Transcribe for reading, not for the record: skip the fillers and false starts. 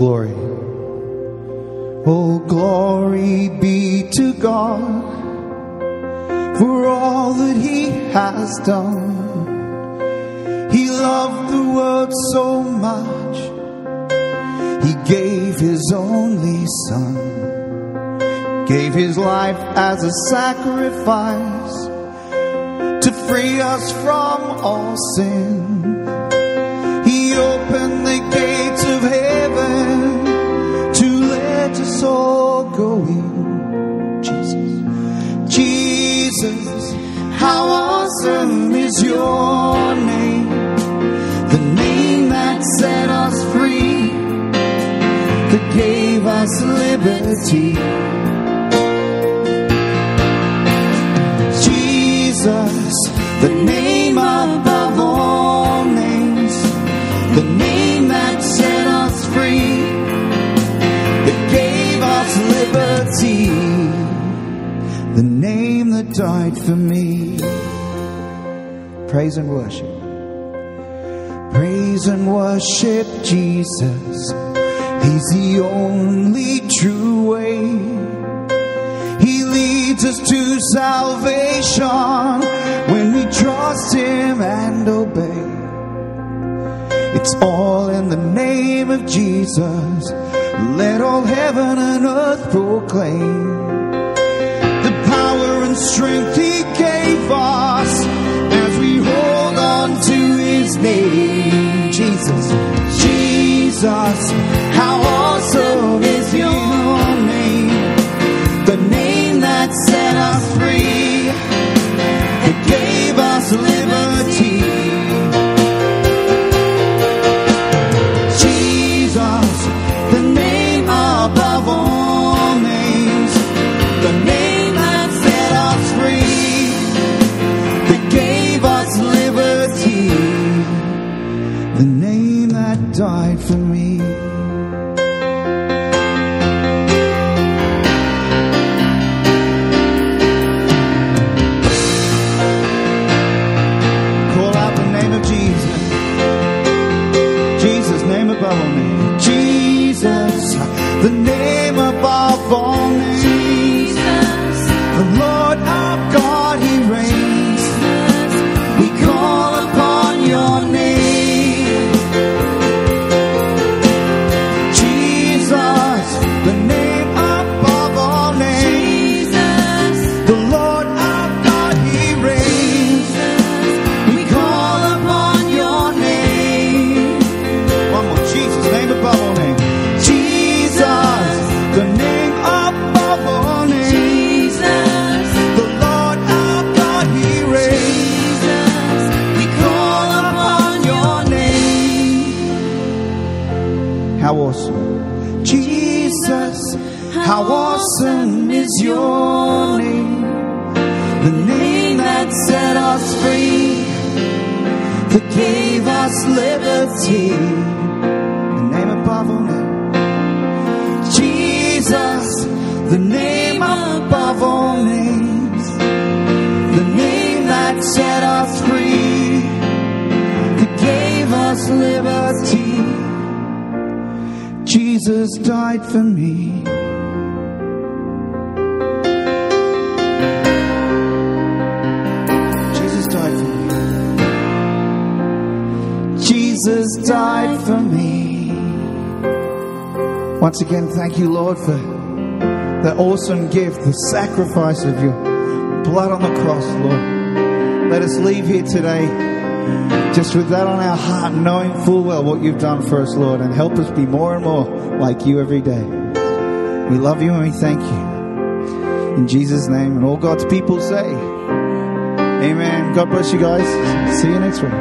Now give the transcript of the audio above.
glory. Oh, glory be to God for all that He has done. He loved the world so much, He gave His only Son, gave His life as a sacrifice to free us from all sin. He opened the gates of heaven to let us all go in. Jesus, how awesome is your name, the name that set us free, that gave us liberty. Jesus, the name above all names, the name that set us free, that gave us liberty, the name that died for me. Praise and worship. Praise and worship Jesus. He's the only true way. He leads us to salvation when we trust Him and obey. It's all in the name of Jesus. Let all heaven and earth proclaim the power and strength He gave us as we hold on to His name. Jesus, how awesome is your name, the name that set us free, that gave us liberty. Jesus, the name above all names, the name that set us free, that gave us liberty, the name that died for me. Jesus, the name above all names. Jesus, the Lord our God, He reigns. We call upon your name. Jesus, the name above all names. Jesus, the Lord our God, He reigns. We call upon your name. One more, Jesus, name above all names. The name above all names. Jesus, the Lord our God, He reigns. We call upon your name. How awesome. Jesus, how awesome is your name, the name that set us free, that gave us liberty, the name above all names. Jesus, the name above all names, the name that set us free, that gave us liberty. Jesus died for me. Jesus died for me. Jesus died for me. Once again, thank you, Lord, for that awesome gift, the sacrifice of your blood on the cross, Lord. Let us leave here today just with that on our heart, knowing full well what you've done for us, Lord, and help us be more and more like you every day. We love you and we thank you. In Jesus' name, and all God's people say, amen. God bless you guys. See you next week.